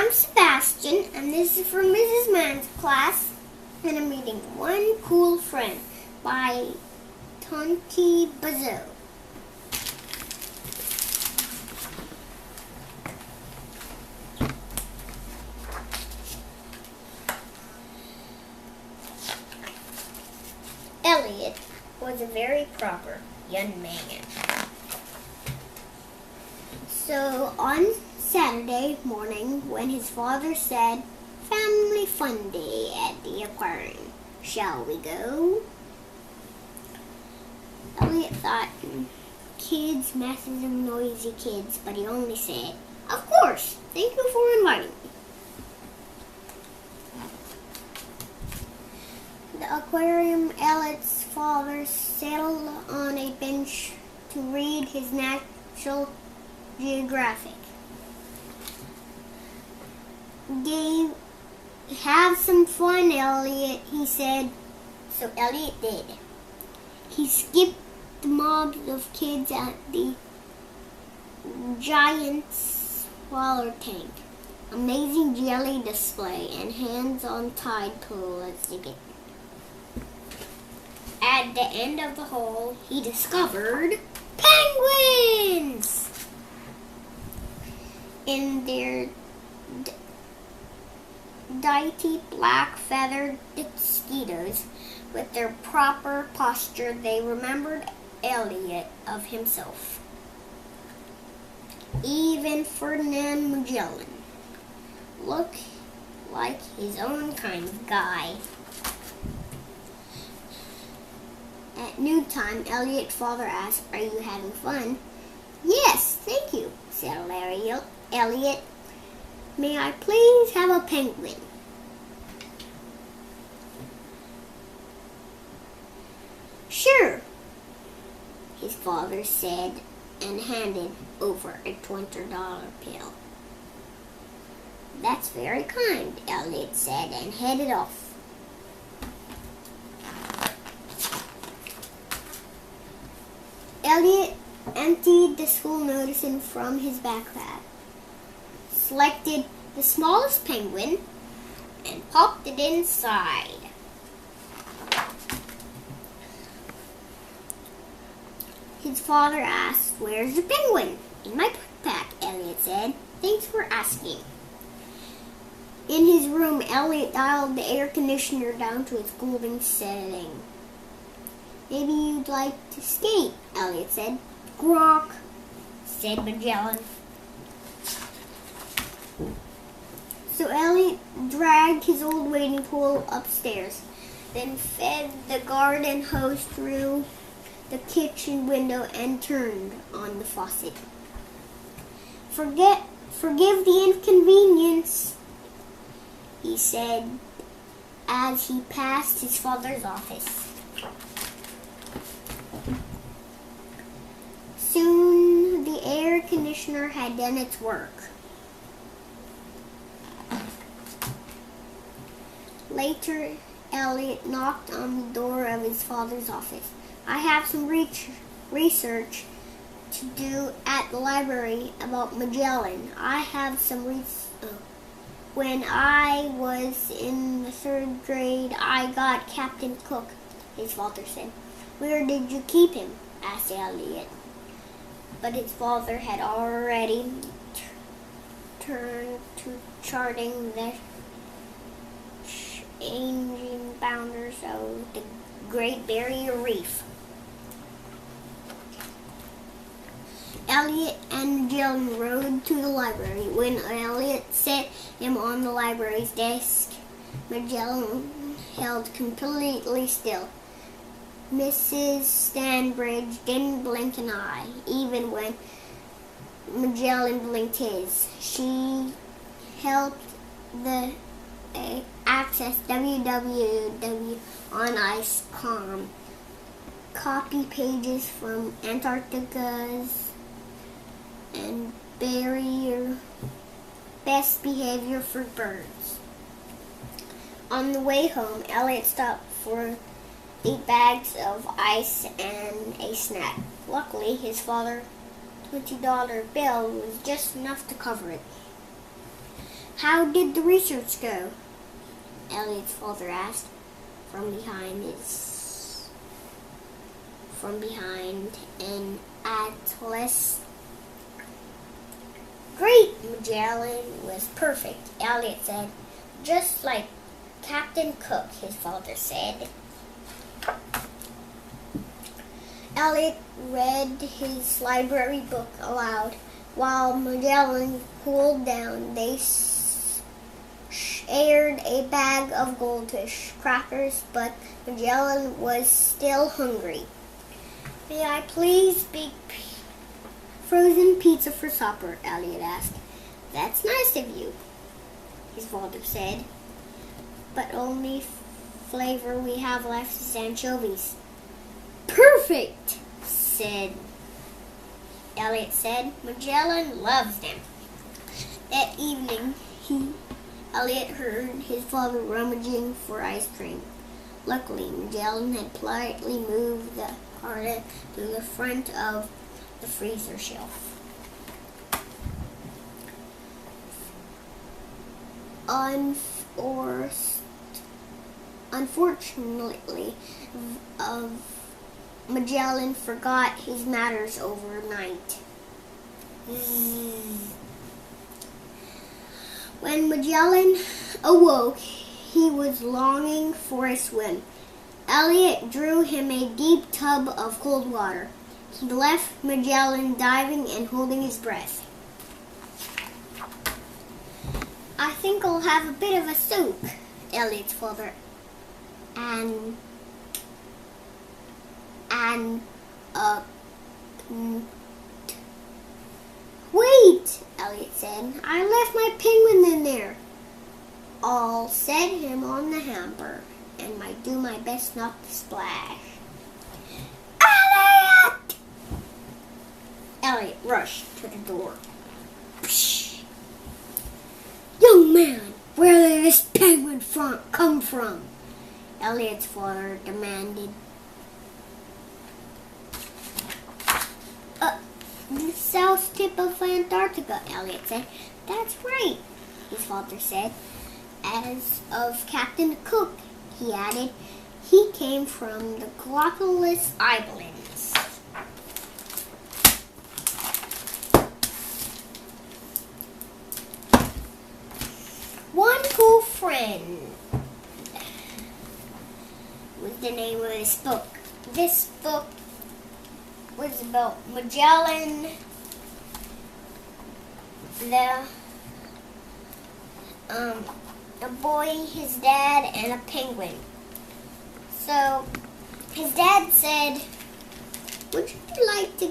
I'm Sebastian, and this is from Mrs. Mann's class, and I'm reading One Cool Friend by Toni Buzzeo. Elliot was a very proper young man. So on Saturday morning, when his father said, "Family fun day at the aquarium, shall we go?" Elliot thought, kids, masses of noisy kids, but he only said, "Of course, thank you for inviting me." The aquarium, Elliot's father settled on a bench to read his National Geographic. Have some fun, Elliot, he said. So Elliot did. He skipped the mobs of kids at the giant swallow tank, amazing jelly display, and hands-on tide pool exhibit. At the end of the hall, he discovered penguins in their dainty black feathered tuxedos. With their proper posture, they remembered Elliot of himself. Even Ferdinand Magellan looked like his own kind of guy. At noontime, Elliot's father asked, "Are you having fun?" "Yes, thank you," said Elliot. "May I please have a penguin?" "Sure," his father said, and handed over a $20 bill. "That's very kind," Elliot said, and headed off. Elliot emptied the school notice from his backpack, selected the smallest penguin, and popped it inside. His father asked, "Where's the penguin?" "In my backpack," Elliot said. "Thanks for asking." In his room, Elliot dialed the air conditioner down to its cooling setting. "Maybe you'd like to skate," Elliot said. "Grok," said Magellan. So Elliot dragged his old wading pool upstairs, then fed the garden hose through the kitchen window and turned on the faucet. Forgive the inconvenience," he said as he passed his father's office. Soon the air conditioner had done its work. Later, Elliot knocked on the door of his father's office. "I have some research to do at the library about Magellan. When I was in the 3rd grade, I got Captain Cook," his father said. "Where did you keep him?" asked Elliot. But his father had already turned to charting the changing boundaries of the Great Barrier Reef. Elliot and Magellan rode to the library. When Elliot set him on the library's desk, Magellan held completely still. Mrs. Stanbridge didn't blink an eye, even when Magellan blinked his. She helped access www on ice.com, copy pages from Antarctica's and barrier best behavior for birds. On the way home, Elliot stopped for 8 bags of ice and a snack. Luckily, his father's $20 bill was just enough to cover it. How did the research go? Elliot's father asked from behind an atlas. Great, Magellan was perfect, Elliot said. Just like Captain Cook, his father said. Elliot read his library book aloud. While Magellan cooled down, they shared a bag of goldfish crackers, but Magellan was still hungry. May I please be frozen pizza for supper? Elliot asked. That's nice of you, his father said. But only flavor we have left is anchovies. Perfect, Elliot said. Magellan loves them. That evening, Elliot heard his father rummaging for ice cream. Luckily, Magellan had politely moved the carton to the front of the freezer shelf. Unfortunately, Magellan forgot his matters overnight. When Magellan awoke, he was longing for a swim. Elliot drew him a deep tub of cold water. He left Magellan diving and holding his breath. I think I'll have a bit of a soak, Elliot's father. Wait, Elliot said. I left my penguin in there. I'll set him on the hamper and do my best not to splash. Elliot! Elliot rushed to the door. Psh! Young man, where did this penguin come from? Elliot's father demanded. The south tip of Antarctica, Elliot said. That's right, his father said. As of Captain Cook, he added, he came from the Galapagos Islands. One Cool Friend was the name of this book. This book was about Magellan, a boy, his dad, and a penguin. So his dad said, Would you like to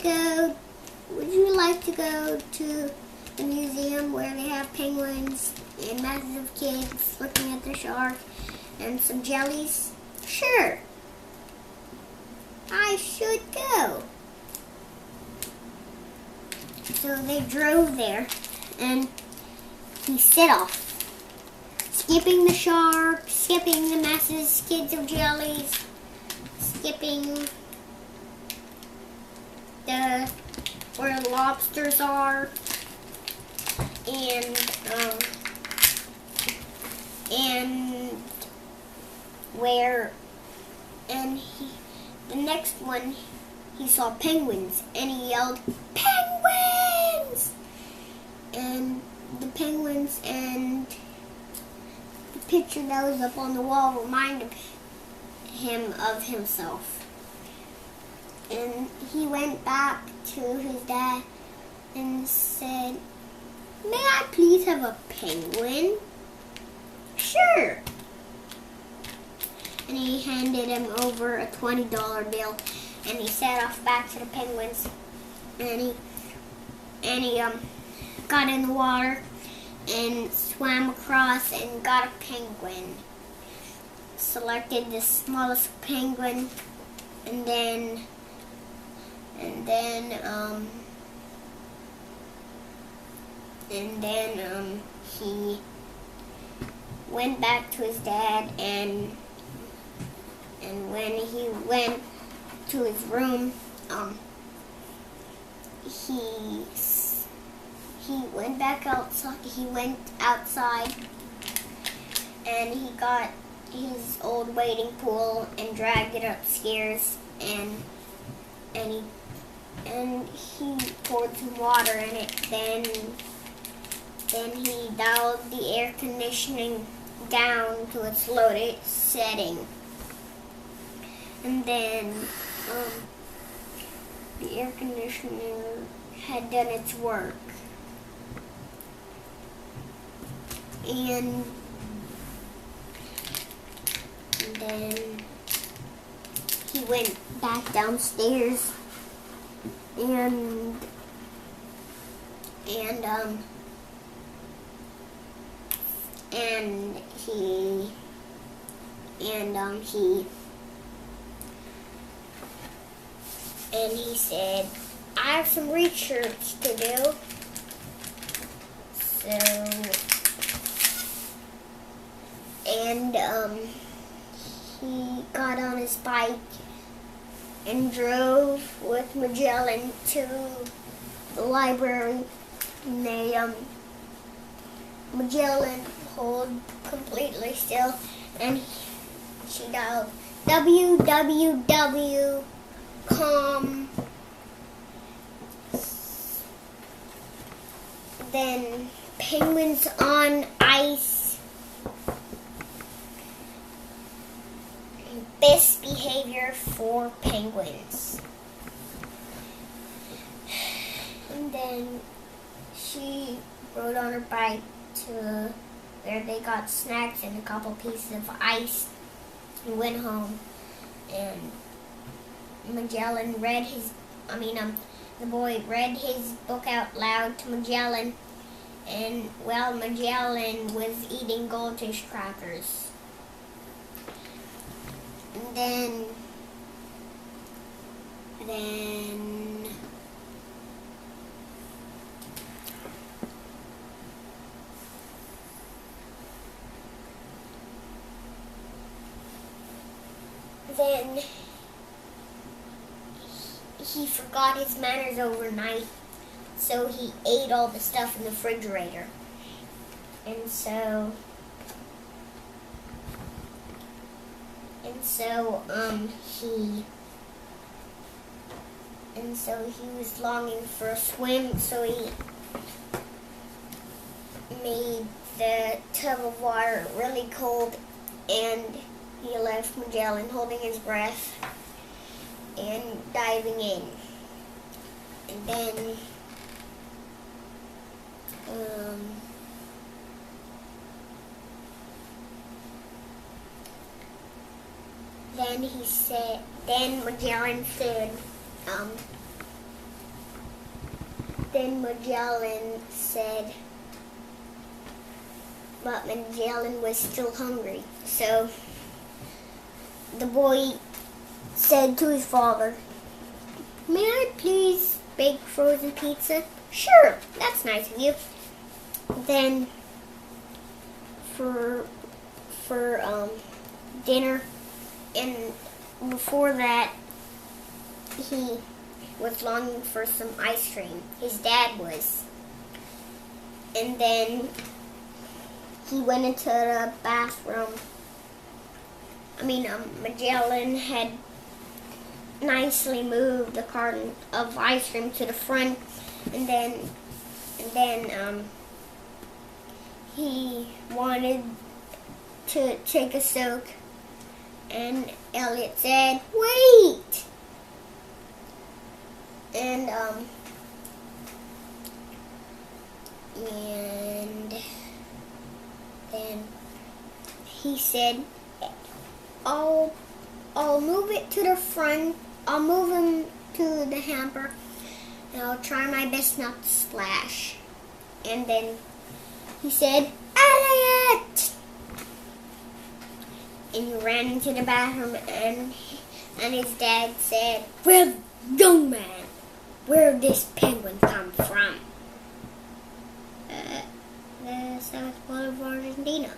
go to the museum where they have penguins and masses of kids looking at the shark and some jellies? Sure, I should go. So they drove there, and he set off, skipping the shark, skipping the masses, kids of jellies, skipping where the lobsters are, and the next one he saw penguins, and he yelled, "Penguins!" And the penguins and the picture that was up on the wall reminded him of himself. And he went back to his dad and said, "May I please have a penguin?" "Sure." And he handed him over a $20 bill, and he set off back to the penguins, and he got in the water and swam across and got a penguin. Selected the smallest penguin, and then he went back to his dad, and when he went to his room, he went back outside. He went outside, and he got his old wading pool and dragged it upstairs, and he poured some water in it. Then he dialed the air conditioning down to its lowest setting, and then the air conditioner had done its work, and then he went back downstairs and he said, I have some research to do. He got on his bike and drove with Magellan to the library. And Magellan pulled completely still, and she dialed www.com. Then penguins on ice. Best behavior for penguins. And then she rode on her bike to where they got snacks and a couple pieces of ice and went home. And Magellan the boy read his book out loud to Magellan, and while Magellan was eating goldfish crackers. And then he forgot his manners overnight, so he ate all the stuff in the refrigerator. And so he was longing for a swim, so he made the tub of water really cold, and he left Magellan holding his breath and diving in. And Magellan said, but Magellan was still hungry. So the boy said to his father, may I please bake frozen pizza? Sure, that's nice of you. Then for dinner, and before that, he was longing for some ice cream. His dad was. And then he went into the bathroom. Magellan had nicely moved the carton of ice cream to the front, and then he wanted to take a soak, and Elliot said, wait! And then he said, I'll move it to the front. I'll move him to the hamper, and I'll try my best not to splash. And then he said, Elliot! And he ran into the bathroom, and his dad said, well, young man, where did this penguin come from? The south pole of Argentina.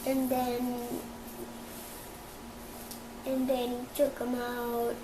And then he took him out